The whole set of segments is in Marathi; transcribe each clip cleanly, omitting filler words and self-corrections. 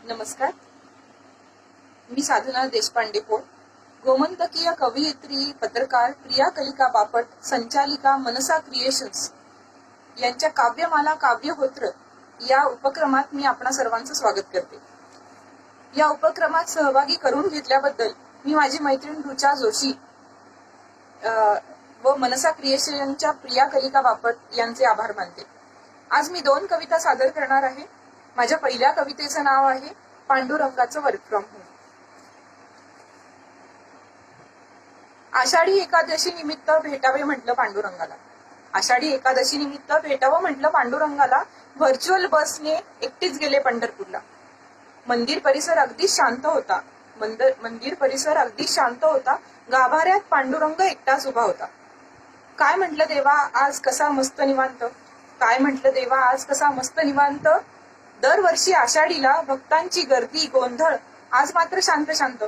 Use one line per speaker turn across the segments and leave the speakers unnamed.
नमस्कार. मी साधना देशपांडे पोळ, गोमंतकीय कवयित्री, पत्रकार, प्रिया कलिका बापट, संचालिका मनसा क्रिएशन्स यांच्या काव्यमाला काव्यहोत्र या उपक्रमात मी आपणा सर्वांचं स्वागत करते. या उपक्रमात सहभागी करून घेतल्याबद्दल मी माझी मैत्रीण रुचा जोशी व मनसा क्रिएशनच्या प्रिया कलिका बापट यांचे आभार मानते. आज मी 2 कविता सादर करणार आहे. माझ्या पहिल्या कवितेचं नाव आहे पांडुरंगाचं work from home. Ashadhi Ekadashi निमित्त भेटावे म्हटलं पांडुरंगाला. आषाढी एकादशी निमित्त भेटावं म्हटलं पांडुरंगाला. व्हर्च्युअल बसने एकटीच गेले पंढरपूरला. मंदिर परिसर अगदीच शांत होता. मंदिर परिसर अगदीच शांत होता. गाभाऱ्यात पांडुरंग एकटाच उभा होता. काय म्हटलं देवा आज कसा मस्त निवांत. काय म्हटलं देवा आज कसा मस्त निवांत. दरवर्षी आषाढीला भक्तांची गर्दी गोंधळ, आज मात्र शांत शांत.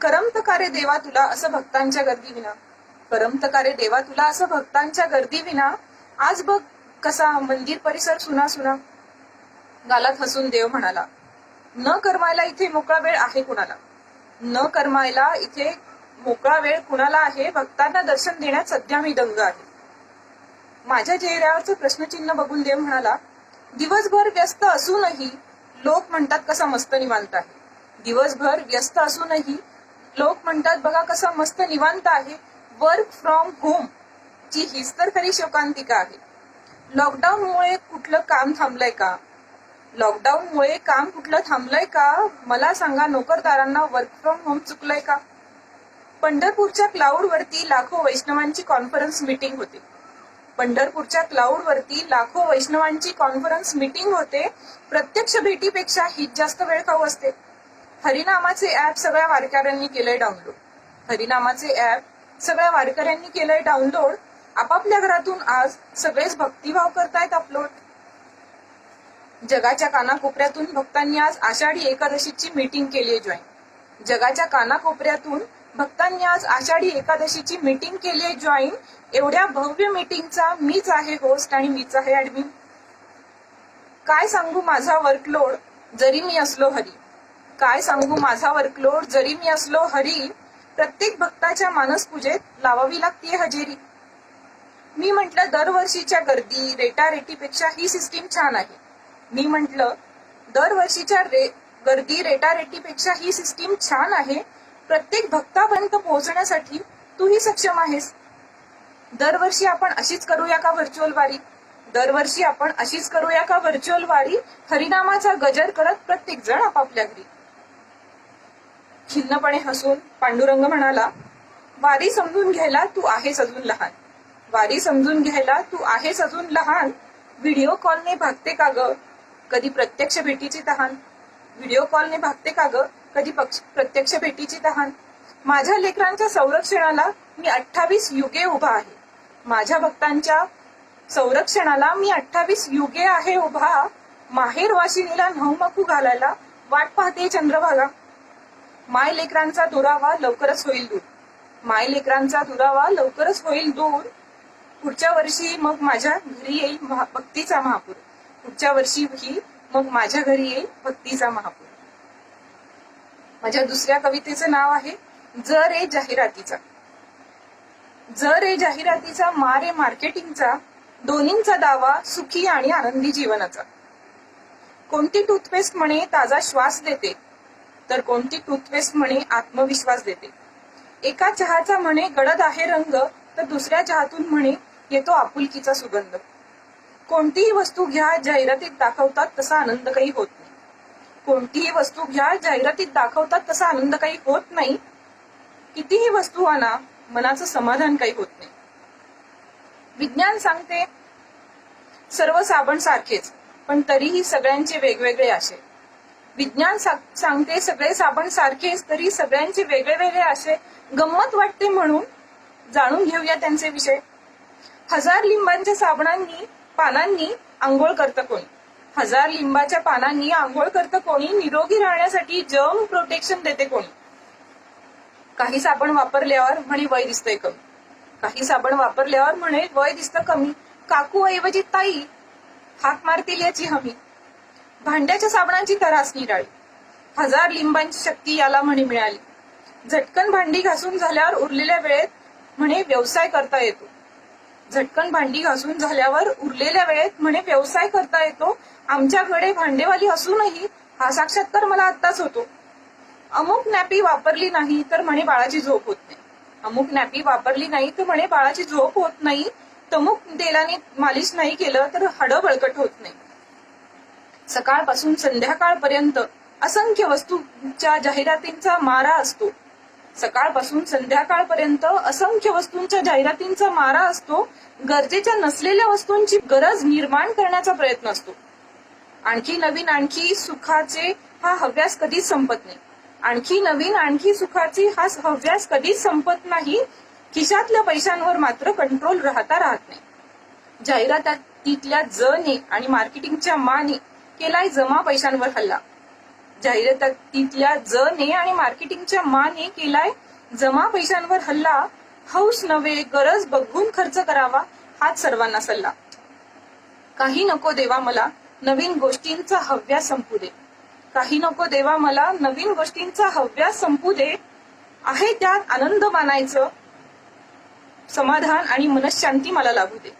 करमत का रे देवा तुला असं भक्तांच्या गर्दी विना. करमत का रे देवा तुला असं भक्तांच्या गर्दी विना. आज बघ कसा मंदिर परिसर सुना सुना. गालात हसून देव म्हणाला, न करमायला इथे मोकळा वेळ आहे कुणाला. न करमायला इथे मोकळा वेळ कुणाला आहे. भक्तांना दर्शन देण्यात सध्या मी दंग आहे. माझ्या चेहऱ्यावरचं प्रश्नचिन्ह बघून देव म्हणाला, दिवसभर व्यस्त असूनही लोक म्हणतात कसा मस्त निवांत आहे. दिवसभर व्यस्त असूनही लोक म्हणतात बघा कसा मस्त निवांत आहे. वर्क फ्रॉम होम ची हीच तर खरी शोकांतिका आहे. लॉकडाऊनमुळे कुठलं काम थांबलंय का. लॉकडाऊनमुळे काम कुठलं थांबलंय का. मला सांगा नोकरदारांना वर्क फ्रॉम होम चुकलंय का. पंढरपूरच्या क्लाउड वरती लाखो वैष्णवांची कॉन्फरन्स मीटिंग होते. पंढरपूरच्या क्लाउड वरती लाखो वैष्णवांची कॉन्फरन्स मीटिंग होते. प्रत्यक्ष भेटीपेक्षा हीच जास्त वेळ खाऊ असते. हरिनामाचे ऍप सगळ्या वारकऱ्यांनी केलंय डाउनलोड. हरिनामाचे ऍप सगळ्या वारकऱ्यांनी केलंय डाउनलोड. आपापल्या घरातून आज सगळेच भक्तिभाव करतायत अपलोड. जगाच्या कानाकोपऱ्यातून भक्तांनी आज आषाढी एकादशीची मीटिंग केली जॉईन. जगाच्या कानाकोपऱ्यातून भक्तांनी आज आषाढी एकादशीची मीटिंग केली जॉईन. एवढ्या भव्य मीटिंगचा मीच आहे होस्ट आणि मीच आहे ऍडमिन. काय सांगू माझा वर्कलोड जरी मी असलो हरी. काय सांगू माझा वर्कलोड जरी मी असलो हरी. प्रत्येक भक्ताच्या मानसपूजेत लावावी लागते हजेरी. मी म्हटलं दरवर्षीच्या गर्दी रेटारेटीपेक्षा ही सिस्टीम छान आहे. मी म्हटलं दरवर्षीच्या गर्दी रेटारेटीपेक्षा ही सिस्टीम छान आहे. प्रत्येक भक्तापर्यंत पोहोचण्यासाठी तूही सक्षम आहेस. दरवर्षी आपण अशीच करूया का व्हर्च्युअल वारी. दरवर्षी आपण अशीच करूया का व्हर्च्युअल वारी. हरिनामाचा गजर करत प्रत्येक जण आपापल्या घरी. खिन्नपणे हसून पांडुरंग म्हणाला, वारी समजून घ्यायला तू आहेस अजून लहान. वारी समजून घ्यायला तू आहेस अजून लहान. व्हिडिओ कॉलने भागते का ग कधी प्रत्यक्ष भेटीची तहान. व्हिडिओ कॉलने भागते का ग कधी प्रत्यक्ष भेटीची तहान. माझ्या लेकरांच्या संरक्षणाला मी 28 युगे उभा आहे. माझ्या भक्तांच्या संरक्षणाला मी 28 युगे आहे उभा. माहेर वाशिनीला नवमकू घालायला वाट पाहते चंद्रभागा. माय लेकरांचा दुरावा लवकरच होईल दूर. माय लेकरांचा दुरावा लवकरच होईल दूर. पुढच्या वर्षी मग माझ्या घरी येईल भक्तीचा महापूर. पुढच्या वर्षी ही मग माझ्या घरी येईल भक्तीचा महापूर. माझ्या दुसऱ्या कवितेचं नाव आहे जर ए जाहिरातीचा. जर ए जाहिरातीचा मार ए मार्केटिंगचा. दोन्हींचा दावा सुखी आणि आनंदी जीवनाचा. कोणती टूथपेस्ट म्हणे ताजा श्वास देते तर कोणती टूथपेस्ट म्हणे आत्मविश्वास देते. एका चहाचा म्हणे गडद आहे रंग तर दुसऱ्या चहातून म्हणे येतो आपुलकीचा सुगंध. कोणतीही वस्तू घ्या जाहिरातीत दाखवतात तसा आनंद काही होत नाही. कोणतीही वस्तू घ्या जाहिरातीत दाखवतात तसा आनंद काही होत नाही. कितीही वस्तू आणा मनाचं समाधान काही होत नाही. विज्ञान सांगते सर्व साबण सारखेच पण तरीही सगळ्यांचे वेगवेगळे आशे. विज्ञान सांगते सगळे साबण सारखेच तरी सगळ्यांचे वेगळे वेगळे आशे. गंमत वाटते म्हणून जाणून घेऊया त्यांचे विषय. 1000 लिंबांच्या साबणांनी पानांनी आंघोळ करतं कोणी. 1000 लिंबाच्या पानांनी आंघोळ करतं कोणी. निरोगी राहण्यासाठी जर्म प्रोटेक्शन देते कोणी. काही साबण वापरल्यावर म्हणे वय दिसतंय कमी. काही साबण वापरल्यावर म्हणे वय दिसतं कमी. काकू ऐवजी ताई हाक मारतील याची हमी. भांड्याच्या साबणाची तरास निराळी, 1000 लिंबांची शक्ती याला म्हणे मिळाली. झटकन भांडी घासून झाल्यावर उरलेल्या वेळेत म्हणे व्यवसाय करता येतो. झटकन भांडी घासून झाल्यावर उरलेल्या वेळेत म्हणे व्यवसाय करता येतो. आमच्याकडे भांडेवाली असूनही हा साक्षात्कार मला आत्ताच होतो. अमुक नॅपी वापरली नाही तर म्हणे बाळाची झोप होत नाही. अमुक नॅपी वापरली नाही तर म्हणे बाळाची झोप होत नाही. तमुक तेलाने मालिश नाही केलं तर हाडं बळकट होत नाही. सकाळपासून संध्याकाळपर्यंत असंख्य वस्तूंच्या जाहिरातींचा मारा असतो. सकाळपासून संध्याकाळपर्यंत असंख्य वस्तूंच्या जाहिरातींचा मारा असतो. गरजेच्या नसलेल्या वस्तूंची गरज निर्माण करण्याचा प्रयत्न असतो. आणखी नवीन आणखी सुखाचे हा हव्यास कधीच संपत नाही. आणखी नवीन आणखी सुखाची हा हव्यास कधीच संपत नाही. खिशातल्या पैशांवर मात्र कंट्रोल राहत नाही. जाहिरातीतल्या जने आणि मार्केटिंगच्या माने केलाय जमा पैशांवर हल्ला. जाहिरातीतल्या जने आणि मार्केटिंगच्या माने केलाय जमा पैशांवर हल्ला. हौस नव्हे गरज बघून खर्च करावा हाच सर्वांना सल्ला. काही नको देवा मला नवीन गोष्टींचा हव्यास संपू दे. काही नको देवा मला नवीन गोष्टींचा हव्यास संपू दे. आहे त्यात आनंद मानायचं समाधान आणि मनशांती मला लाभू दे.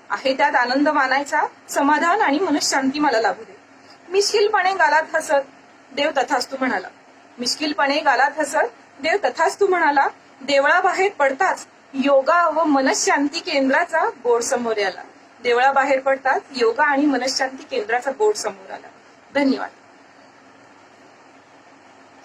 आहे त्यात आनंद मानायचा समाधान आणि मनशांती मला लाभू दे. मिश्किलपणे गालात हसत देव तथास्तू म्हणाला. मिश्किलपणे गालात हसत देव तथास्तू म्हणाला. देवळाबाहेर पडताच योगा व मनशांती केंद्राचा बोर्ड समोर आला. देवळाबाहेर पडताच योगा आणि मनशांती केंद्राचा बोर्ड समोर आला. धन्यवाद.